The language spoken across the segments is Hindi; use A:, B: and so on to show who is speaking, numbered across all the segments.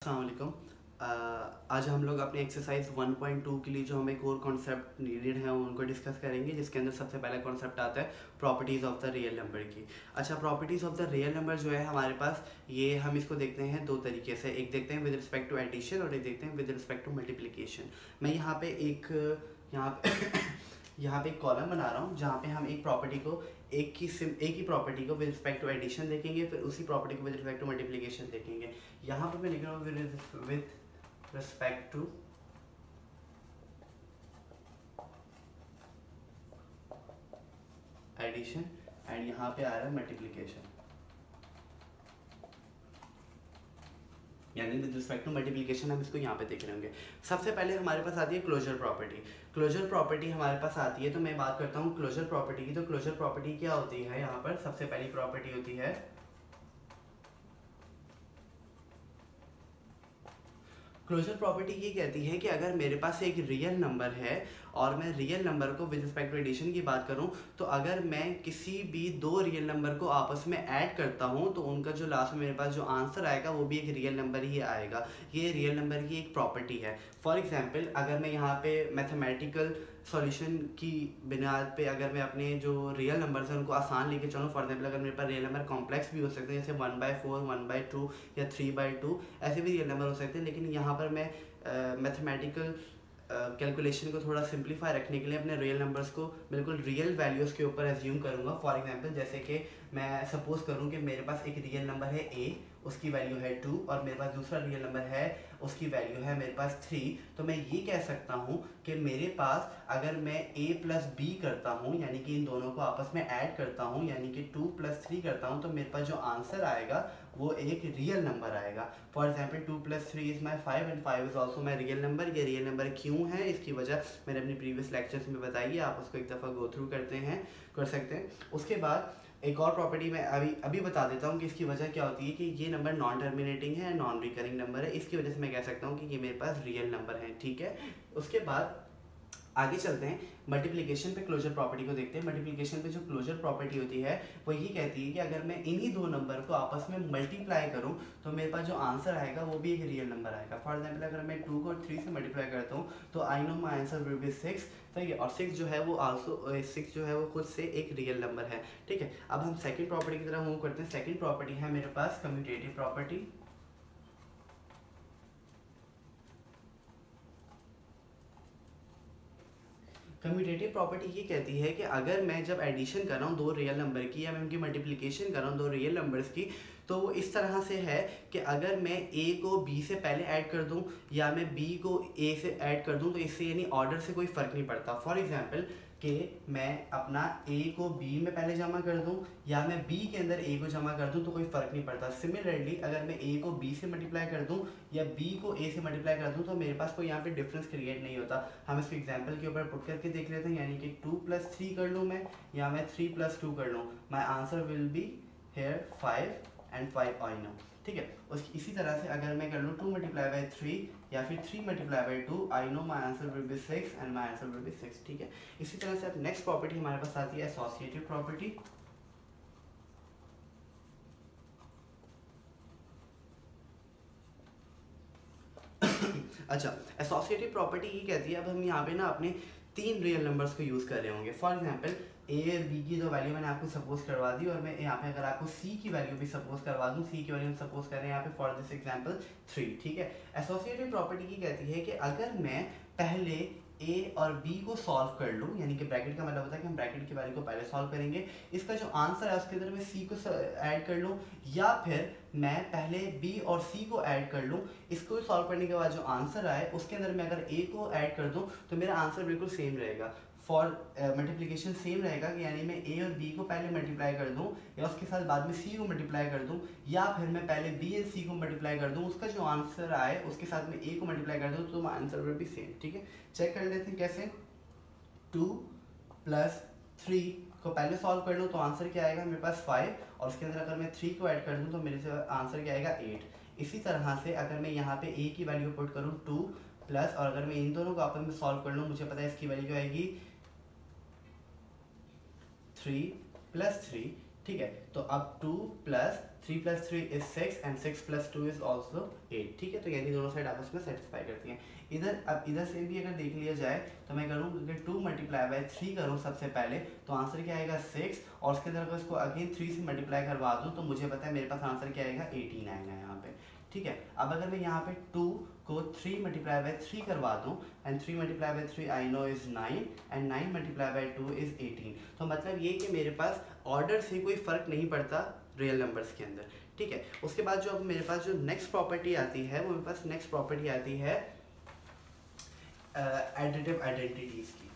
A: अस्सलाम वालेकुम। आज हम लोग अपने एक्सरसाइज 1.2 के लिए जो हमें कोर कॉन्सेप्ट नीडेड है उनको डिस्कस करेंगे, जिसके अंदर सबसे पहला कॉन्सेप्ट आता है properties of the real number की। अच्छा, properties of the real number जो है हमारे पास, ये हम इसको देखते हैं दो तरीके से। एक देखते हैं विद रिस्पेक्ट टू एडिशन और एक देखते हैं विद रिस्पेक्ट टू मल्टीप्लिकेशन। मैं यहाँ पे एक यहाँ पे एक कॉलम बना रहा हूँ जहाँ पे हम एक प्रॉपर्टी को एक ही प्रॉपर्टी को विद रिस्पेक्ट टू एडिशन देखेंगे, फिर उसी प्रॉपर्टी को विद रिस्पेक्ट टू मल्टीप्लिकेशन देखेंगे। यहाँ पे मैं लिख रहा हूँ with respect to addition and यहाँ पे आ रहा है मल्टीप्लिकेशन, यानी विद रिस्पेक्ट टू मल्टीप्लिकेशन हम इसको यहाँ पे देख रहे होंगे। सबसे पहले हमारे पास आती है क्लोजर प्रॉपर्टी। क्लोजर प्रॉपर्टी हमारे पास आती है, तो मैं बात करता हूँ क्लोजर प्रॉपर्टी की। तो क्लोजर प्रॉपर्टी क्या होती है? यहाँ पर सबसे पहली प्रॉपर्टी होती है क्लोजर प्रॉपर्टी ये कहती है कि अगर मेरे पास एक रियल नंबर है और मैं रियल नंबर को विद रिस्पेक्ट टू एडिशन की बात करूं, तो अगर मैं किसी भी दो रियल नंबर को आपस में ऐड करता हूं तो उनका जो लास्ट में मेरे पास जो आंसर आएगा वो भी एक रियल नंबर ही आएगा। ये रियल नंबर की एक प्रॉपर्टी है। फॉर एग्जांपल, अगर मैं यहाँ पे मैथमेटिकल सॉल्यूशन की बिनाद पे अगर मैं अपने जो रियल नंबर्स हैं उनको आसान लेके चलूँ, फॉर एग्जांपल अगर मेरे पास रियल नंबर कॉम्प्लेक्स भी हो सकते हैं, जैसे 1/4, 1/2 या 3/2, ऐसे भी रियल नंबर हो सकते हैं। लेकिन यहाँ पर मैं मैथमेटिकल कैलकुलेशन को थोड़ा सिंप्लीफाई रखने के लिए अपने रियल नंबर्स को बिल्कुल रियल वैल्यूज़ के ऊपर एज्यूम करूँगा। फॉर एग्जांपल, जैसे कि मैं सपोज करूँ कि मेरे पास एक रियल नंबर है a, उसकी वैल्यू है 2, और मेरे पास दूसरा रियल नंबर है, उसकी वैल्यू है मेरे पास 3। तो मैं ये कह सकता हूँ कि मेरे पास अगर मैं a प्लस बी करता हूँ, यानी कि इन दोनों को आपस में ऐड करता हूँ, यानी कि 2 + 3 करता हूँ, तो मेरे पास जो आंसर आएगा वो एक रियल नंबर आएगा। For example 2 + 3 is my 5 and 5 is also my real number. ये रियल नंबर क्यों है, इसकी वजह मैंने अपनी प्रीवियस लेक्चर्स में बताई है, आप उसको एक दफ़ा गो थ्रू कर सकते हैं। उसके बाद एक और प्रॉपर्टी मैं अभी बता देता हूँ कि इसकी वजह क्या होती है कि ये नंबर नॉन टर्मिनेटिंग है, नॉन रिकरिंग नंबर है। इसकी वजह से मैं कह सकता हूँ कि ये मेरे पास रियल नंबर है। ठीक है, उसके बाद आगे चलते हैं, मल्टीप्लिकेशन पे क्लोजर प्रॉपर्टी को देखते हैं। मल्टीप्लिकेशन पे जो क्लोजर प्रॉपर्टी होती है वो ये कहती है कि अगर मैं इन्हीं दो नंबर को आपस में मल्टीप्लाई करूं तो मेरे पास जो आंसर आएगा वो भी एक रियल नंबर आएगा। फॉर एग्जांपल, अगर मैं 2 को 3 से मल्टीप्लाई करता हूं तो I know my answer will be 6। सही है, और 6 जो है वो आल्सो 6 जो है वो खुद से एक रियल नंबर है। ठीक है, अब हम सेकेंड प्रॉपर्टी की तरफ मूव करते हैं। सेकेंड प्रॉपर्टी है मेरे पास कम्यूटेटिव प्रॉपर्टी। कम्यूटेटिव प्रॉपर्टी ये कहती है कि अगर मैं जब एडिशन कर रहा हूँ दो रियल नंबर की, या मैं उनकी मल्टीप्लिकेशन कर रहा हूँ दो रियल नंबर्स की, तो वो इस तरह से है कि अगर मैं a को b से पहले ऐड कर दूं या मैं b को a से ऐड कर दूं, तो इससे यानी ऑर्डर से कोई फ़र्क नहीं पड़ता। फॉर एग्जांपल कि मैं अपना a को b में पहले जमा कर दूं या मैं b के अंदर a को जमा कर दूं, तो कोई फ़र्क नहीं पड़ता। सिमिलरली, अगर मैं a को b से मल्टीप्लाई कर दूं या b को a से मल्टीप्लाई कर दूं, तो मेरे पास कोई यहाँ पे डिफरेंस क्रिएट नहीं होता। हम इसको एग्जांपल के ऊपर पुट करके देख लेते हैं, यानी कि 2 + 3 कर लूँ मैं, या मैं 3 + 2 कर लूँ, my answer will be here 5 and 5 I know. ठीक है, उसकी इसी तरह से अगर मैं कर लूँ 2 × 3 या फिर 3 × 2, I know my answer will be 6 and my answer will be 6। ठीक है, इसी तरह से अब नेक्स्ट प्रॉपर्टी हमारे पास आती है एसोसिएटिव प्रॉपर्टी। अच्छा, एसोसिएटिव प्रॉपर्टी ये कहती है, अब हम यहाँ पे ना अपने तीन रियल नंबर्स को यूज़ कर रहे होंगे। फॉर एग्जांपल, ए और बी की जो वैल्यू मैंने आपको सपोज करवा दी, और मैं यहाँ पे अगर आपको सी की वैल्यू भी सपोज करवा दूँ, सी की वैल्यू सपोज कर रहे हैं यहाँ पे फॉर दिस एग्जांपल 3। ठीक है, एसोसिएटिव प्रॉपर्टी की कहती है कि अगर मैं पहले ए और बी को सॉल्व कर लूँ, यानी कि ब्रैकेट का मतलब होता है कि हम ब्रैकेट की वैल्यू को पहले सॉल्व करेंगे, इसका जो आंसर है उसके अंदर मैं सी को ऐड कर लूँ, या फिर मैं पहले बी और सी को ऐड कर लूँ, इसको सॉल्व करने के बाद जो आंसर आए उसके अंदर मैं अगर ए को ऐड कर दूँ तो मेरा आंसर बिल्कुल सेम रहेगा। फॉर मल्टीप्लिकेशन सेम रहेगा कि यानी मैं ए और बी को पहले मल्टीप्लाई कर दूं या उसके साथ बाद में सी को मल्टीप्लाई कर दूं, या फिर मैं पहले बी एंड सी को मल्टीप्लाई कर दूं, उसका जो आंसर आए उसके साथ में ए को मल्टीप्लाई कर दूं, तो आंसर विल बी सेम। ठीक है, चेक कर लेते हैं कैसे। 2 + 3 को पहले सॉल्व कर लूँ तो आंसर क्या आएगा मेरे पास 5, और उसके अंदर अगर मैं 3 को ऐड कर दूँ तो मेरे से आंसर क्या आएगा 8। इसी तरह से अगर मैं यहाँ पे a की वैल्यू पुट करूँ 2 प्लस, और अगर मैं इन दोनों को आपस में सॉल्व कर लूँ, मुझे पता है इसकी वैल्यू आएगी 3 + 3। ठीक है। तो अब 2 plus 3 plus 3 is 6 and 6 plus 2 is also 8, ठीक है। तो यानी दोनों साइड आपस में सेटिस्फाई करती हैं। इधर अब इधर से भी अगर देख लिया जाए तो मैं करूँ अगर 2 मल्टीप्लाई बाई 3 करूँ सबसे पहले, तो आंसर क्या आएगा 6, और उसके अंदर अगर इसको अगेन 3 से मल्टीप्लाई करवा दूँ तो मुझे पता है मेरे पास आंसर क्या आएगा 18 आएगा यहाँ पे, ठीक है। अब अगर मैं यहाँ पे 2 को 3 मल्टीप्लाई बाई 3 करवा दूँ and 3 multiply by 3 I know is 9 and 9 multiply by 2 is 18। तो मतलब ये कि मेरे पास ऑर्डर से कोई फ़र्क नहीं पड़ता रियल नंबर्स के अंदर, ठीक है। उसके बाद जो अब मेरे पास जो नेक्स्ट प्रॉपर्टी आती है वो मेरे पास नेक्स्ट प्रॉपर्टी आती है एडिटिव आइडेंटिटीज़ की।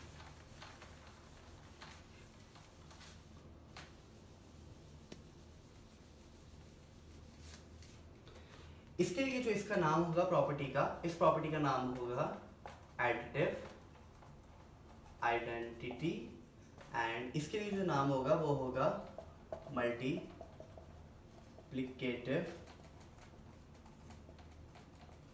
A: इसके लिए जो इसका नाम होगा प्रॉपर्टी का, इस प्रॉपर्टी का नाम होगा एडिटिव आइडेंटिटी, एंड इसके लिए जो नाम होगा वो होगा मल्टीप्लिकेटिव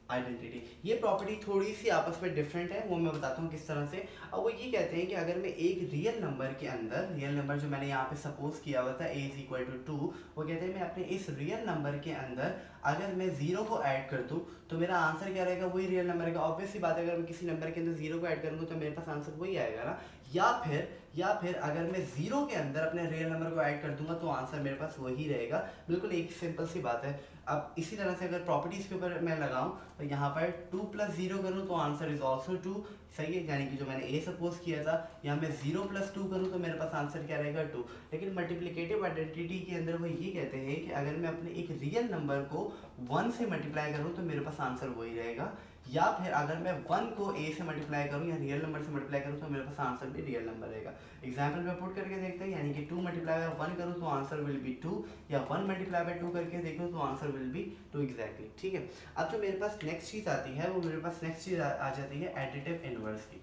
A: आइडेंटिटी। ये प्रॉपर्टी थोड़ी सी आपस में डिफरेंट है, वो मैं बताता हूँ किस तरह से। अब वो ये कहते हैं कि अगर मैं एक रियल नंबर के अंदर, रियल नंबर जो मैंने यहाँ पे सपोज किया हुआ था a इज इक्वल टू 2, वो कहते हैं मैं अपने इस रियल नंबर के अंदर अगर मैं 0 को ऐड कर दूँ तो मेरा आंसर क्या रहेगा, वही रियल नंबर का। ऑब्वियस सी बात है, अगर मैं किसी नंबर के अंदर 0 को ऐड करूँगा तो मेरे पास आंसर वही आएगा ना। या फिर अगर मैं 0 के अंदर अपने रियल नंबर को ऐड कर दूंगा तो आंसर मेरे पास वही रहेगा। बिल्कुल एक सिंपल सी बात है। अब इसी तरह से अगर प्रॉपर्टीज के ऊपर मैं लगाऊं तो यहाँ पर 2 प्लस 0 करूँ तो आंसर इज ऑल्सो 2, सही है। यानी कि जो मैंने ए सपोज किया था, यहाँ मैं 0 प्लस 2 करूँ तो मेरे पास आंसर क्या रहेगा 2। लेकिन मल्टीप्लिकेटिव आइडेंटिटी के अंदर वो ये कहते हैं कि अगर मैं अपने एक रियल नंबर को 1 से मल्टीप्लाई करूँ तो मेरे पास आंसर वही रहेगा, या फिर अगर मैं 1 को a से मल्टीप्लाई करूँ या रियल नंबर से मल्टीप्लाई करूँ तो मेरे पास आंसर भी रियल नंबर रहेगा। एग्जाम्पल में पुट करके देखते हैं, यानी कि 2 मल्टीप्लाई बाय 1 करूँ तो आंसर विल बी 2, या 1 मल्टीप्लाई बाय 2 करके देखूँ तो आंसर विल बी 2 एग्जैक्टली, ठीक है। अब जो मेरे पास नेक्स्ट चीज़ आती है वो मेरे पास नेक्स्ट चीज़ आ जाती है एडिटिव इनवर्स की।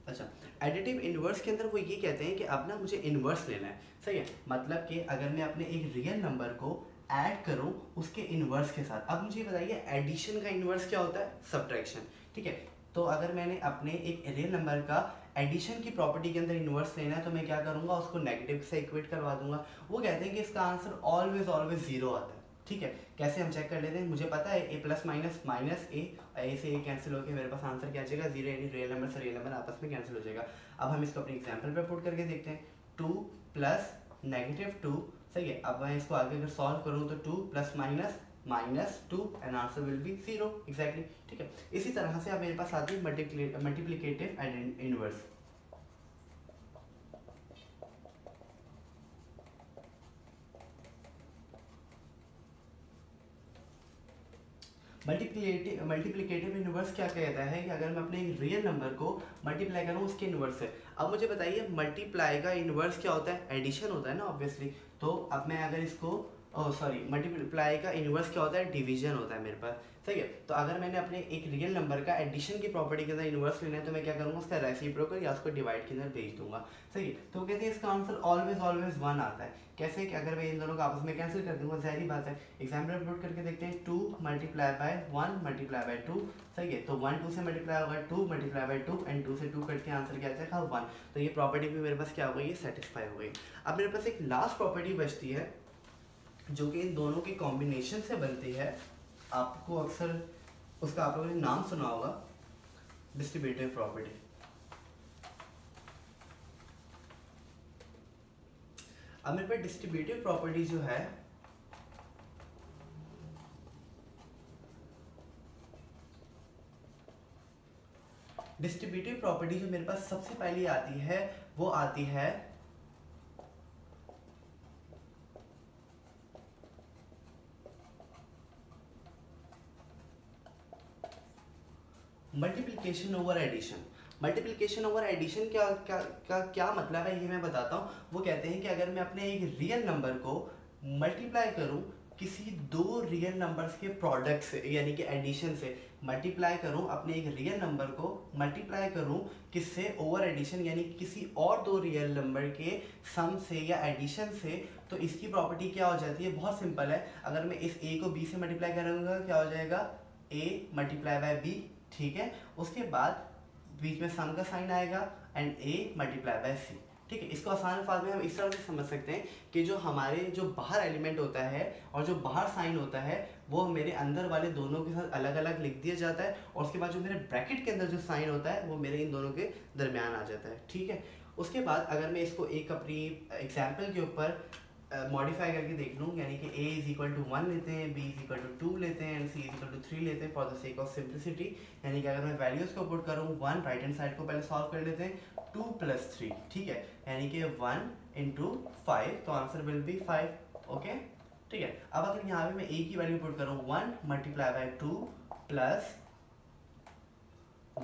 A: अच्छा, एडिटिव इनवर्स के अंदर वो ये कहते हैं कि अब ना मुझे इनवर्स लेना है, सही है। मतलब कि अगर मैं अपने एक रियल नंबर को ऐड करूं उसके इनवर्स के साथ। अब मुझे बताइए एडिशन का इनवर्स क्या होता है, सब्ट्रैक्शन, ठीक है। तो अगर मैंने अपने एक रियल नंबर का एडिशन की प्रॉपर्टी के अंदर इनवर्स लेना है तो मैं क्या करूंगा, उसको नेगेटिव से इक्वेट करवा दूंगा। वो कहते हैं कि इसका आंसर ऑलवेज ऑलवेज 0 आता है, ठीक है। कैसे हम चेक कर लेते हैं, मुझे पता है ए प्लस माइनस माइनस ए से ए कैंसिल होकर मेरे पास आंसर क्या आ जाएगा 0, यानी रियल नंबर से रियल नंबर आपस में कैंसिल हो जाएगा। अब हम इसको अपने एग्जाम्पल पे पुट करके देखते हैं, 2 प्लस -2, सही है। अब मैं इसको आगे अगर सॉल्व करूँ तो 2 plus minus -2 and answer will be 0 exactly, ठीक है। इसी तरह से अब मेरे पास आती है मल्टीप्लिकेटिव इनवर्स। मल्टीप्लिकेटिव इनवर्स क्या कहता है कि अगर मैं अपने एक रियल नंबर को मल्टीप्लाई करूँ उसके इनवर्स से। अब मुझे बताइए मल्टीप्लाई का इनवर्स क्या होता है, एडिशन होता है ना ऑब्वियसली। तो अब मैं अगर इसको मल्टीप्लाई का इनवर्स क्या होता है, डिवीजन होता है मेरे पास, सही है। तो अगर मैंने अपने एक रियल नंबर का एडिशन की प्रॉपर्टी के अंदर इनवर्स लेना है तो मैं क्या करूँगा, उसका रेसिप्रोकल या उसको डिवाइड के अंदर भेज दूंगा, सही है। तो कहते हैं इसका आंसर ऑलवेज ऑलवेज 1 आता है। कैसे कि अगर मैं इन दोनों को आपस में कैंसिल कर दूंगा, जाहिर बात है। एग्जाम्पल पुट करके देखते हैं, 2 मल्टीप्लाई बाय 1 मल्टीप्लाई बाय 2, सही है। तो 1 2 से मल्टीप्लाई होगा 2 मल्टीप्लाई बाय 2 एंड 2 से 2 कट के आंसर क्या आएगा 1। तो ये प्रॉपर्टी भी मेरे पास क्या हो गई, ये सेटिस्फाई हो गई। अब मेरे पास एक लास्ट प्रॉपर्टी बचती है जो कि इन दोनों की कॉम्बिनेशन से बनती है। आपको अक्सर उसका आप लोगों ने नाम सुना होगा, डिस्ट्रीब्यूटिव प्रॉपर्टी। अब मेरे पास डिस्ट्रीब्यूटिव प्रॉपर्टी जो है डिस्ट्रीब्यूटिव प्रॉपर्टी जो मेरे पास सबसे पहले आती है वो आती है multiplication over addition. Multiplication over addition क्या मतलब है ये मैं बताता हूँ। वो कहते हैं कि अगर मैं अपने एक रियल नंबर को मल्टीप्लाई करूँ किसी दो रियल नंबर्स के प्रोडक्ट से, यानी कि एडिशन से मल्टीप्लाई करूँ अपने एक रियल नंबर को मल्टीप्लाई करूँ किससे, ओवर एडिशन, यानी कि किसी और दो रियल नंबर के सम से या एडिशन से, तो इसकी प्रॉपर्टी क्या हो जाती है, बहुत सिंपल है। अगर मैं इस ए को बी से मल्टीप्लाई करूँगा क्या हो जाएगा, ए मल्टीप्लाई बाय बी, ठीक है। उसके बाद बीच में सम का साइन आएगा एंड ए मल्टीप्लाई बाय सी। ठीक है, इसको आसान अल्फाज में हम इस तरह से समझ सकते हैं कि जो हमारे जो बाहर एलिमेंट होता है और जो बाहर साइन होता है वो मेरे अंदर वाले दोनों के साथ अलग अलग लिख दिया जाता है, और उसके बाद जो मेरे ब्रैकेट के अंदर जो साइन होता है वो मेरे इन दोनों के दरमियान आ जाता है। ठीक है, उसके बाद अगर मैं इसको एक अपनी एग्जाम्पल के ऊपर मॉडिफाई करके देख लूँ, यानी कि a इज इक्वल टू 1 लेते हैं, b इज इक्वल टू 2 लेते हैं and c is equal to 3 लेते हैं for the sake of simplicity. यानी कि अगर मैं वैल्यूज़ को पुट करूँ 1 राइट हैंड साइड को पहले सॉल्व कर लेते हैं, 2 + 3। ठीक है, यानी कि 1 × 5, तो आंसर विल बी 5। ओके, ठीक है। अब अगर यहाँ पे मैं a की वैल्यू पुट करूँ 1 × 2 प्लस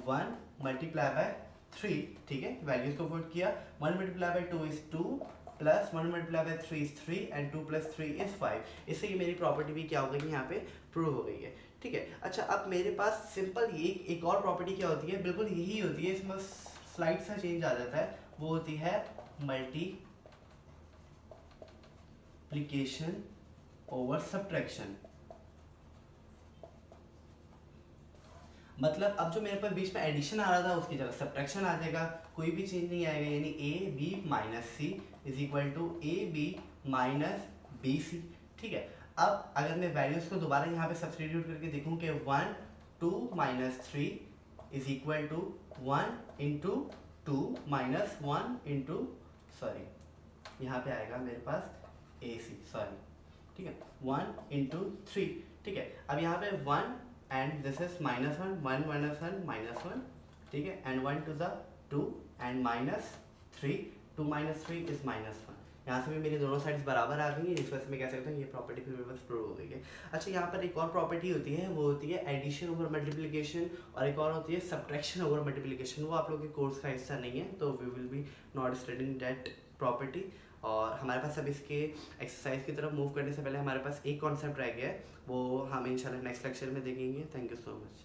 A: 1 × 3, ठीक है, वैल्यूज़ को पुट किया, 1 × 2 is 2 plus 1 × 3 is 3 and 2 + 3 is 5। इससे ये मेरी प्रॉपर्टी भी क्या हो गई, यहाँ पे प्रूव हो गई है। ठीक है, अच्छा अब मेरे पास सिंपल एक और प्रॉपर्टी क्या होती है, बिल्कुल यही होती है, इसमें स्लाइड सा चेंज आ जाता है, वो होती है मल्टीप्लिकेशन ओवर सब्ट्रैक्शन। मतलब अब जो मेरे पास बीच में एडिशन आ रहा था उसकी जगह सब्ट्रैक्शन आ जाएगा, कोई भी चेंज नहीं आएगा, यानी A B minus C is equal to A B minus B C. ठीक है, अब अगर मैं वैल्यूज़ को दोबारा यहाँ पे सब्स्टिट्यूट करके देखूँ कि 1 2 - 3 is equal to 1 × 2 minus 1 × sorry यहाँ पे आएगा मेरे पास ए सी, सॉरी, ठीक है, 1 × 3। ठीक है, अब यहाँ पे 1 and this is -1 1 - 1 -1, ठीक है, and 1 to the 2 and -3 2 - 3 is -1। यहाँ से भी मेरी दोनों साइड्स बराबर आ गई हैं, इस वजह से मैं कह सकता हूँ ये प्रॉपर्टी फिर मेरे पास प्रूव हो गई है। अच्छा, यहाँ पर एक और प्रॉपर्टी होती है, वो होती है एडिशन ओवर मल्टीप्लिकेशन, और एक और होती है सब्ट्रैक्शन ओवर मल्टीप्लिकेशन। वो आप लोगों के कोर्स का हिस्सा नहीं है, तो we will be not studying that property. और हमारे पास अब इसके एक्सरसाइज की तरफ मूव करने से पहले हमारे पास एक कॉन्सेप्ट रह गया है, वो हम इंशाल्लाह नेक्स्ट लेक्चर में देखेंगे। Thank you so much.